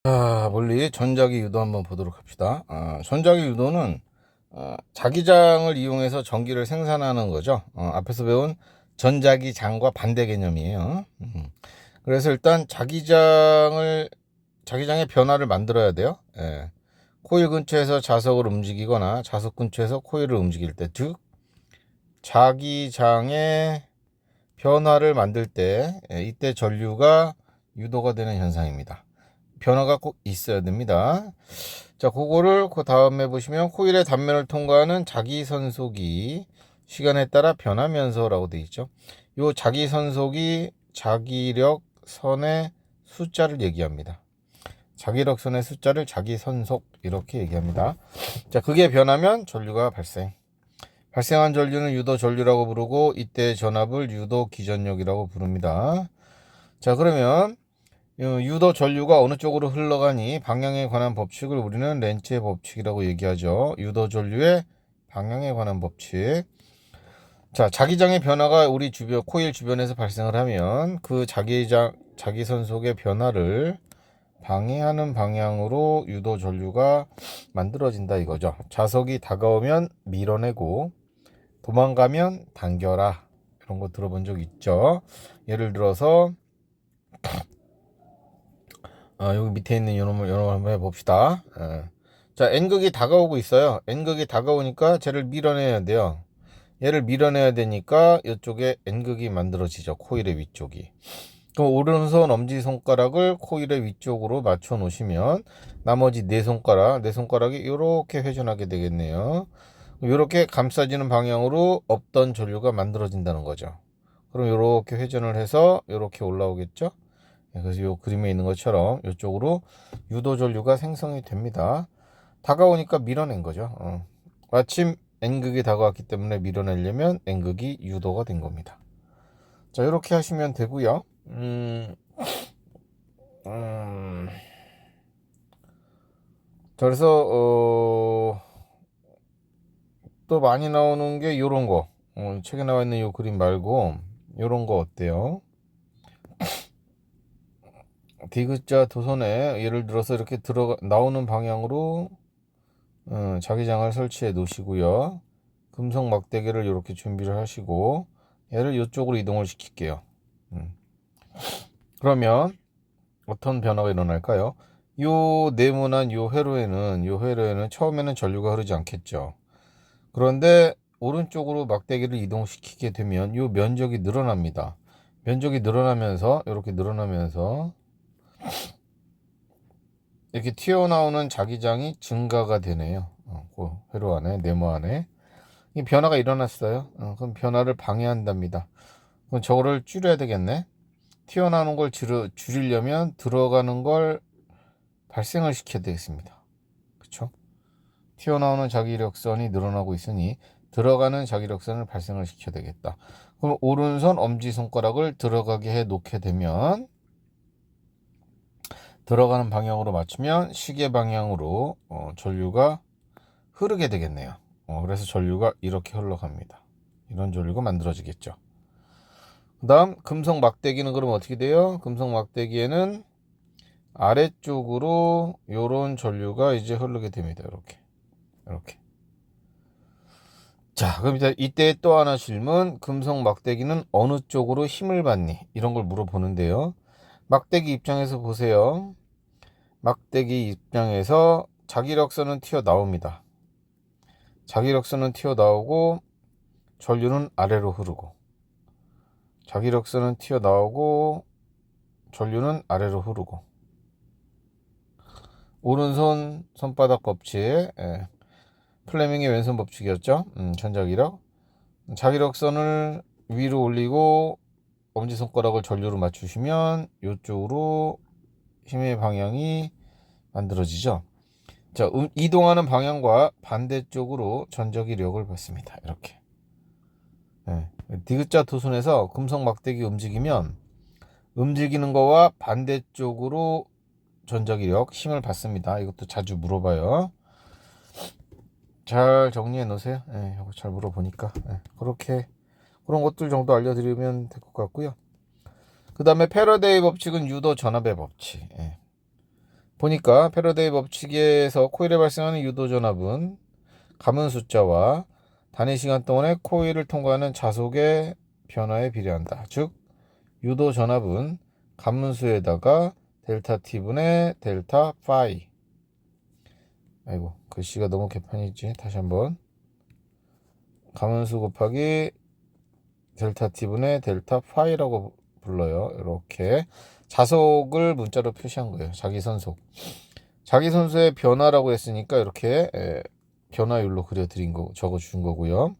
자, 원리 전자기 유도 한번 보도록 합시다. 전자기 유도는 자기장을 이용해서 전기를 생산하는 거죠. 앞에서 배운 전자기 장과 반대 개념이에요. 그래서 일단 자기장의 변화를 만들어야 돼요. 예. 코일 근처에서 자석을 움직이거나 자석 근처에서 코일을 움직일 때, 즉 자기장의 변화를 만들 때, 이때 전류가 유도가 되는 현상입니다. 변화가 꼭 있어야 됩니다. 자, 그거를 그 다음에 보시면 코일의 단면을 통과하는 자기선속이 시간에 따라 변하면서라고 되어 있죠. 요 자기선속이 자기력선의 숫자를 얘기합니다. 자기력선의 숫자를 자기선속 이렇게 얘기합니다. 자, 그게 변하면 전류가 발생한 전류는 유도 전류라고 부르고 이때 전압을 유도 기전력이라고 부릅니다. 자, 그러면 유도 전류가 어느 쪽으로 흘러가니 방향에 관한 법칙을 우리는 렌츠의 법칙이라고 얘기하죠. 유도 전류의 방향에 관한 법칙. 자, 자기장의 변화가 우리 주변 코일 주변에서 발생을 하면 그 자기선속의 변화를 방해하는 방향으로 유도 전류가 만들어진다 이거죠. 자석이 다가오면 밀어내고 도망가면 당겨라. 이런 거 들어본 적 있죠. 예를 들어서 여기 밑에 있는 요놈을 한번 해봅시다. 자, N극이 다가오고 있어요. N극이 다가오니까 쟤를 밀어내야 돼요. 얘를 밀어내야 되니까 이쪽에 N극이 만들어지죠. 코일의 위쪽이. 그럼 오른손 엄지손가락을 코일의 위쪽으로 맞춰 놓으시면 나머지 네 손가락이 이렇게 회전하게 되겠네요. 이렇게 감싸지는 방향으로 없던 전류가 만들어진다는 거죠. 그럼 이렇게 회전을 해서 이렇게 올라오겠죠. 그래서 이 그림에 있는 것처럼 이쪽으로 유도 전류가 생성이 됩니다. 다가오니까 밀어낸 거죠. 마침 N극이 다가왔기 때문에 밀어내려면 N극이 유도가 된 겁니다. 자, 이렇게 하시면 되고요. 자, 그래서 또 많이 나오는 게 요런 거. 책에 나와 있는 요 그림 말고 요런 거 어때요? 디귿자 도선에 예를 들어서 이렇게 나오는 방향으로 자기장을 설치해 놓으시고요. 금속 막대기를 이렇게 준비를 하시고 얘를 이쪽으로 이동을 시킬게요. 그러면 어떤 변화가 일어날까요? 요 네모난 요 회로에는 처음에는 전류가 흐르지 않겠죠. 그런데 오른쪽으로 막대기를 이동시키게 되면 요 면적이 늘어납니다. 면적이 늘어나면서 이렇게 튀어나오는 자기장이 증가가 되네요. 그 회로 안에, 네모 안에. 이 변화가 일어났어요. 그럼 변화를 방해한답니다. 그럼 저거를 줄여야 되겠네. 튀어나오는 걸 줄이려면 들어가는 걸 발생을 시켜야 되겠습니다. 그쵸? 튀어나오는 자기력선이 늘어나고 있으니 들어가는 자기력선을 발생을 시켜야 되겠다. 그럼 오른손 엄지손가락을 들어가게 해 놓게 되면 들어가는 방향으로 맞추면 시계 방향으로 전류가 흐르게 되겠네요. 그래서 전류가 이렇게 흘러갑니다. 이런 전류가 만들어지겠죠. 그 다음 금속 막대기는 그럼 어떻게 돼요? 금속 막대기에는 아래쪽으로 요런 전류가 이제 흐르게 됩니다. 이렇게. 자, 그럼 이때 또 하나 질문. 금속 막대기는 어느 쪽으로 힘을 받니? 이런 걸 물어보는데요. 막대기 입장에서 보세요. 막대기 입장에서 자기력선은 튀어나옵니다. 자기력선은 튀어나오고 전류는 아래로 흐르고 자기력선은 튀어나오고 전류는 아래로 흐르고 오른손 손바닥 법칙, 플레밍의 왼손 법칙이었죠. 전자기력. 자기력선을 위로 올리고 엄지손가락을 전류로 맞추시면 이쪽으로 힘의 방향이 만들어지죠. 자, 이동하는 방향과 반대쪽으로 전자기력을 받습니다. 이렇게. 디귿자 도선에서 금속 막대기 움직이면 움직이는 거와 반대쪽으로 전자기력 힘을 받습니다. 이것도 자주 물어봐요. 잘 정리해 놓으세요. 이거 잘 물어보니까. 그런 것들 정도 알려드리면 될 것 같고요. 그 다음에 패러데이 법칙은 유도 전압의 법칙. 보니까 패러데이 법칙에서 코일에 발생하는 유도 전압은 감은 숫자와 단위 시간 동안에 코일을 통과하는 자속의 변화에 비례한다. 즉 유도 전압은 감문수에다가 델타 t분의 델타 파이. 아이고 글씨가 너무 개판이지. 다시 한번. 감문수 곱하기 델타 t분의 델타 파이라고 불러요. 이렇게 자속을 문자로 표시한 거예요. 자기선속. 자기선소의 변화라고 했으니까 이렇게 변화율로 그려드린 거 적어준 거고요.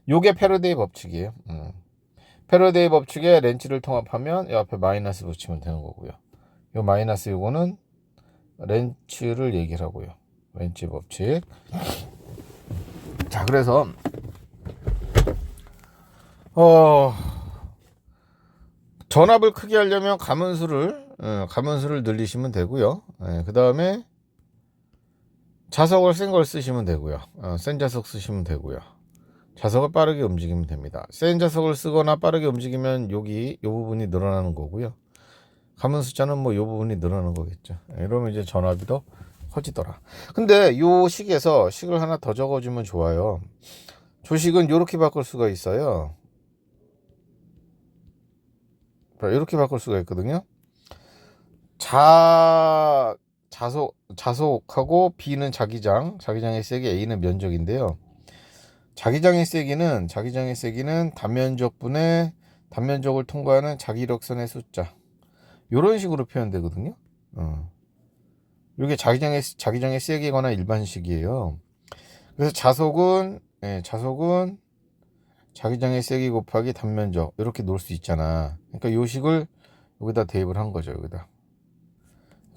요게 패러데이 법칙이에요. 패러데이 법칙에 렌치를 통합하면 이 앞에 마이너스 붙이면 되는 거고요. 요 마이너스 요거는 렌치를 얘기를 하고요. 렌치 법칙. 자, 그래서 전압을 크게 하려면 가문수를 늘리시면 되고요. 그 다음에 자석을 센 걸 쓰시면 되고요. 센 자석 쓰시면 되고요. 자석을 빠르게 움직이면 됩니다. 센 자석을 쓰거나 빠르게 움직이면 여기 이 부분이 늘어나는 거고요. 가문 숫자는 뭐 이 부분이 늘어나는 거겠죠. 이러면 이제 전압이 더 커지더라. 근데 요 식에서 식을 하나 더 적어주면 좋아요. 조식은 이렇게 바꿀 수가 있어요. 이렇게 바꿀 수가 있거든요. 자속하고 B는 자기장의 세기, A는 면적인데요. 자기장의 세기는 단면적분의 단면적을 통과하는 자기력선의 숫자. 이런 식으로 표현되거든요. 이게 자기장의 세기거나 일반식이에요. 그래서 자속은 자기장의 세기 곱하기 단면적 이렇게 놓을 수 있잖아. 그러니까 이 식을 여기다 대입을 한 거죠. 여기다.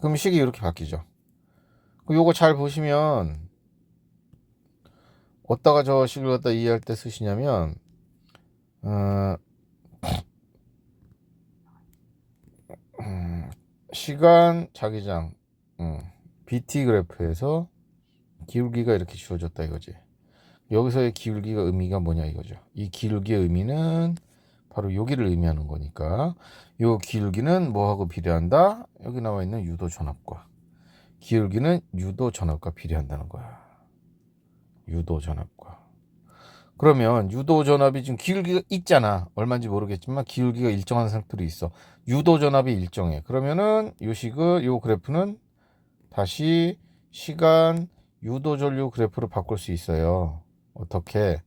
그럼 식이 이렇게 바뀌죠. 요거 잘 보시면 어디다가 저 식을 갖다 이해할 때 쓰시냐면 시간 자기장 BT 그래프에서 기울기가 이렇게 주어졌다 이거지. 여기서의 기울기가 의미가 뭐냐 이거죠. 이 기울기의 의미는 바로 여기를 의미하는 거니까 요 기울기는 뭐하고 비례한다? 여기 나와 있는 유도 전압과 기울기는 유도 전압과 비례한다는 거야. 유도 전압과. 그러면 유도 전압이 지금 기울기가 있잖아. 얼마인지 모르겠지만 기울기가 일정한 상태로 있어. 유도 전압이 일정해. 그러면은 요 그래프는 다시 시간 유도 전류 그래프로 바꿀 수 있어요. 어떻게?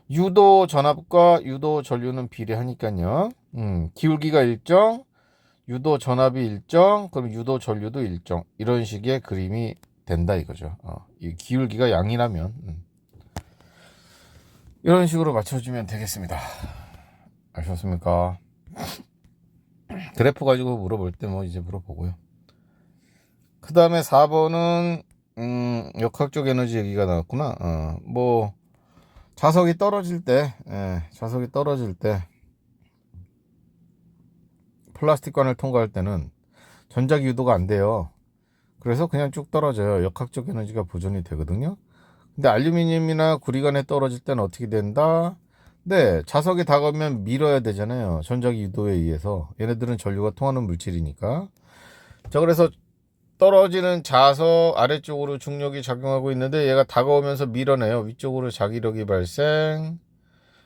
유도 전압과 유도 전류는 비례하니까요. 기울기가 일정, 유도 전압이 일정, 그럼 유도 전류도 일정. 이런 식의 그림이 된다 이거죠. 이 기울기가 양이라면 이런 식으로 맞춰주면 되겠습니다. 아셨습니까? 그래프 가지고 물어볼 때 뭐 이제 물어보고요. 그 다음에 4번은 역학적 에너지 얘기가 나왔구나. 뭐 자석이 떨어질 때 플라스틱관을 통과할 때는 전작 유도가 안 돼요. 그래서 그냥 쭉 떨어져요. 역학적 에너지가 보존이 되거든요. 근데 알루미늄이나 구리관에 떨어질 때는 어떻게 된다? 네, 자석이 다가오면 밀어야 되잖아요. 전작 유도에 의해서. 얘네들은 전류가 통하는 물질이니까. 자, 그래서 떨어지는 자석 아래쪽으로 중력이 작용하고 있는데 얘가 다가오면서 밀어내요. 위쪽으로 자기력이 발생.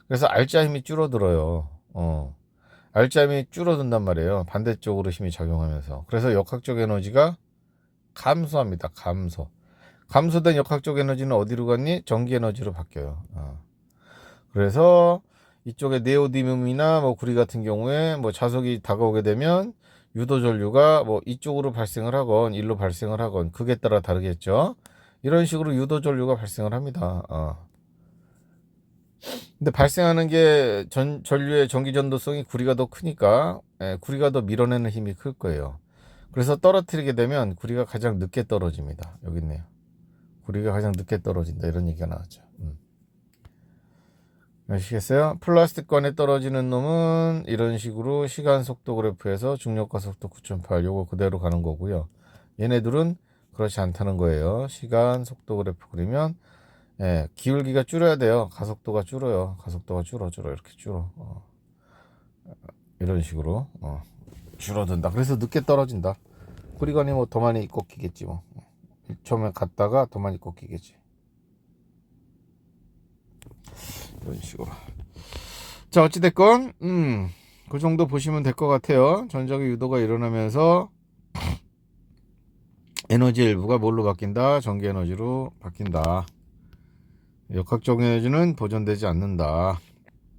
그래서 알자 힘이 줄어들어요. 알자 힘이 줄어든단 말이에요. 반대쪽으로 힘이 작용하면서. 그래서 역학적 에너지가 감소합니다. 감소된 역학적 에너지는 어디로 갔니? 전기 에너지로 바뀌어요. 그래서 이쪽에 네오디뮴이나 뭐 구리 같은 경우에 뭐 자석이 다가오게 되면 유도 전류가 뭐 이쪽으로 발생을 하건 일로 발생을 하건 극에 따라 다르겠죠. 이런 식으로 유도 전류가 발생을 합니다. 근데 발생하는 게 전류의 전기 전도성이 구리가 더 크니까 구리가 더 밀어내는 힘이 클 거예요. 그래서 떨어뜨리게 되면 구리가 가장 늦게 떨어집니다. 여기 있네요. 구리가 가장 늦게 떨어진다 이런 얘기가 나왔죠. 아시겠어요? 플라스틱관에 떨어지는 놈은 이런 식으로 시간 속도 그래프에서 중력과 속도 9.8 요거 그대로 가는 거고요. 얘네들은 그렇지 않다는 거예요. 시간 속도 그래프 그리면 기울기가 줄어야 돼요. 가속도가 줄어요. 가속도가 줄어 이렇게 줄어. 이런 식으로 줄어든다. 그래서 늦게 떨어진다. 구리건이 뭐 더 많이 꺾이겠지 뭐. 처음에 갔다가 더 많이 꺾이겠지. 이런 식으로. 자, 어찌됐건 그 정도 보시면 될 것 같아요. 전자기 유도가 일어나면서 에너지 일부가 뭘로 바뀐다? 전기 에너지로 바뀐다. 역학적 에너지는 보존되지 않는다.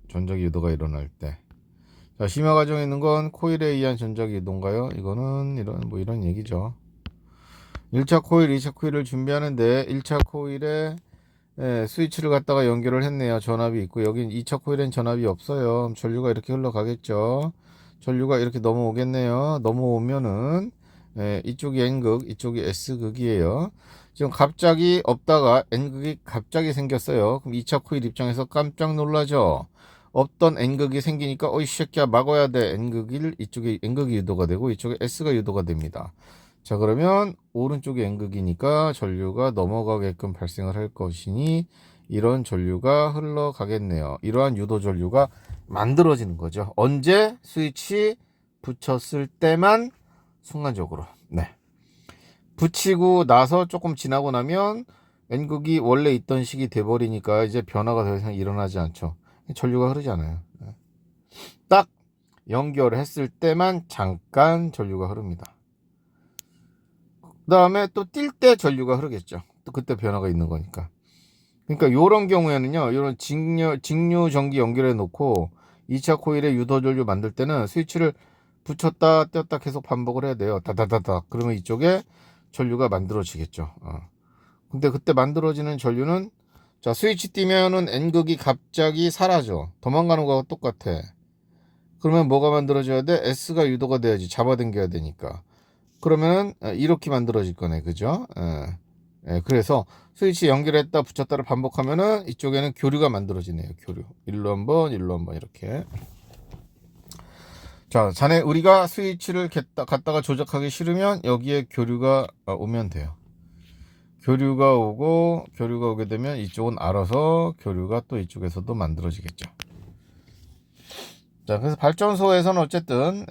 전자기 유도가 일어날 때. 자, 심화 과정에 있는 건 코일에 의한 전자기 유도인가요? 이거는 이런 얘기죠. 1차 코일, 2차 코일을 준비하는데 1차 코일에 스위치를 갖다가 연결을 했네요. 전압이 있고 여긴 2차 코일엔 전압이 없어요. 전류가 이렇게 흘러가겠죠. 전류가 이렇게 넘어오겠네요. 넘어오면은 이쪽이 N극, 이쪽이 S극이에요. 지금 갑자기 없다가 N극이 갑자기 생겼어요. 그럼 2차 코일 입장에서 깜짝 놀라죠. 없던 N극이 생기니까 어이 새끼야 막아야 돼. 이쪽에 N극이 유도가 되고 이쪽에 S가 유도가 됩니다. 자, 그러면 오른쪽에 N극이니까 전류가 넘어가게끔 발생을 할 것이니 이런 전류가 흘러가겠네요. 이러한 유도 전류가 만들어지는 거죠. 언제? 스위치 붙였을 때만 순간적으로. 네. 붙이고 나서 조금 지나고 나면 N극이 원래 있던 식이 돼버리니까 이제 변화가 더 이상 일어나지 않죠. 전류가 흐르지 않아요. 딱 연결했을 때만 잠깐 전류가 흐릅니다. 그 다음에 또 뛸 때 전류가 흐르겠죠. 또 그때 변화가 있는 거니까. 그러니까 요런 경우에는요, 요런 직류 전기 연결해 놓고 2차 코일에 유도 전류 만들 때는 스위치를 붙였다 뗐다 계속 반복을 해야 돼요. 다다다다. 그러면 이쪽에 전류가 만들어지겠죠. 근데 그때 만들어지는 전류는 자, 스위치 띄면은 N극이 갑자기 사라져. 도망가는 거하고 똑같아. 그러면 뭐가 만들어져야 돼? S가 유도가 돼야지. 잡아당겨야 되니까. 그러면 이렇게 만들어질 거네. 그죠? 그래서 스위치 연결했다 붙였다를 반복하면은 이쪽에는 교류가 만들어지네요. 교류. 일로 한번 이렇게. 자, 자네 우리가 스위치를 갖다가 조작하기 싫으면 여기에 교류가 오면 돼요. 교류가 오게 되면 이쪽은 알아서 교류가 또 이쪽에서도 만들어지겠죠. 자, 그래서 발전소에서는 어쨌든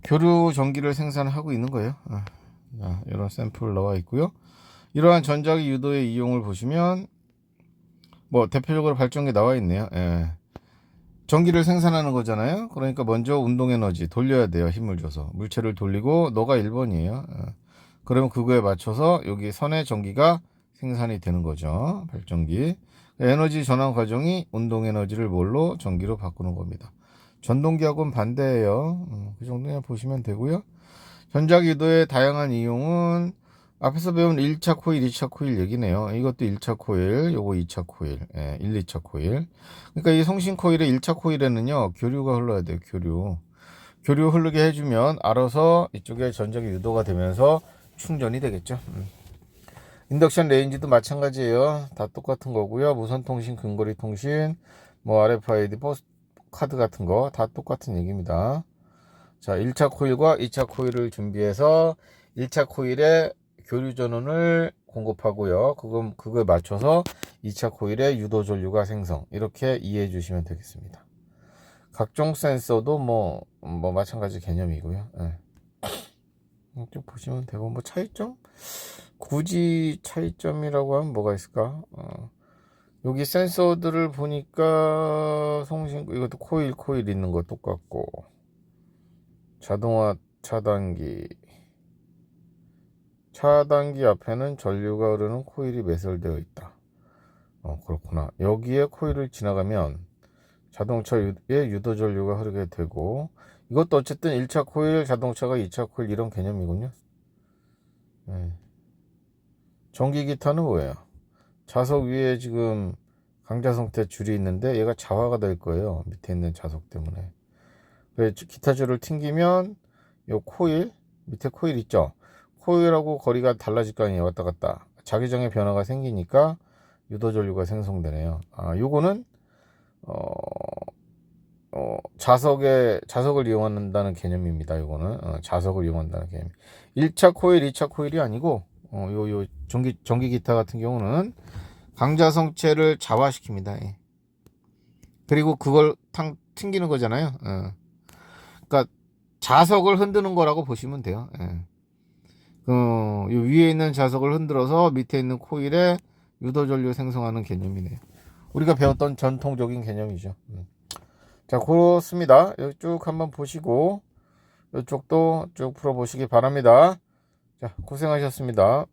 교류 전기를 생산하고 있는 거예요. 자, 이런 샘플 나와 있고요. 이러한 전자기 유도의 이용을 보시면 뭐 대표적으로 발전기 나와 있네요. 전기를 생산하는 거잖아요. 그러니까 먼저 운동 에너지 돌려야 돼요. 힘을 줘서 물체를 돌리고 너가 1번이에요. 그러면 그거에 맞춰서 여기 선의 전기가 생산이 되는 거죠. 발전기. 에너지 전환 과정이 운동 에너지를 뭘로? 전기로 바꾸는 겁니다. 전동기하고는 반대예요. 그 정도 그냥 보시면 되고요. 전자기 유도의 다양한 이용은 앞에서 배운 1차 코일, 2차 코일 얘기네요. 이것도 1차 코일, 요거 2차 코일, 1, 2차 코일. 그러니까 이 송신 코일의 1차 코일에는요, 교류가 흘러야 돼요, 교류. 교류 흐르게 해주면 알아서 이쪽에 전자기 유도가 되면서 충전이 되겠죠. 인덕션 레인지도 마찬가지예요. 다 똑같은 거고요. 무선 통신, 근거리 통신, 뭐 RFID, 포스트 카드 같은 거 다 똑같은 얘기입니다. 자, 1차 코일과 2차 코일을 준비해서 1차 코일에 교류 전원을 공급하고요. 그거에 맞춰서 2차 코일에 유도 전류가 생성. 이렇게 이해해 주시면 되겠습니다. 각종 센서도 뭐 마찬가지 개념이고요. 좀 보시면 되고, 뭐 차이점? 굳이 차이점이라고 하면 뭐가 있을까? 여기 센서들을 보니까 이것도 코일 있는 거 똑같고, 자동화 차단기 앞에는 전류가 흐르는 코일이 매설되어 있다. 그렇구나. 여기에 코일을 지나가면 자동차에 유도 전류가 흐르게 되고, 이것도 어쨌든 1차 코일, 자동차가 2차 코일 이런 개념이군요. 전기 기타는 뭐예요? 자석 위에 지금 강자성태 줄이 있는데 얘가 자화가 될 거예요. 밑에 있는 자석 때문에. 기타 줄을 튕기면 요 코일, 밑에 코일 있죠? 코일하고 거리가 달라질 거 아니에요. 왔다 갔다. 자기장의 변화가 생기니까 유도 전류가 생성되네요. 요거는 자석을 이용한다는 개념입니다. 요거는 자석을 이용한다는 개념. 1차 코일, 2차 코일이 아니고 요 전기 기타 같은 경우는 강자성체를 자화시킵니다. 예. 그리고 그걸 튕기는 거잖아요. 그러니까 자석을 흔드는 거라고 보시면 돼요. 예. 요 위에 있는 자석을 흔들어서 밑에 있는 코일에 유도전류 생성하는 개념이네요. 우리가 배웠던 전통적인 개념이죠. 자, 그렇습니다. 여기 쭉 한번 보시고 이쪽도 쭉 풀어보시기 바랍니다. 자, 고생하셨습니다.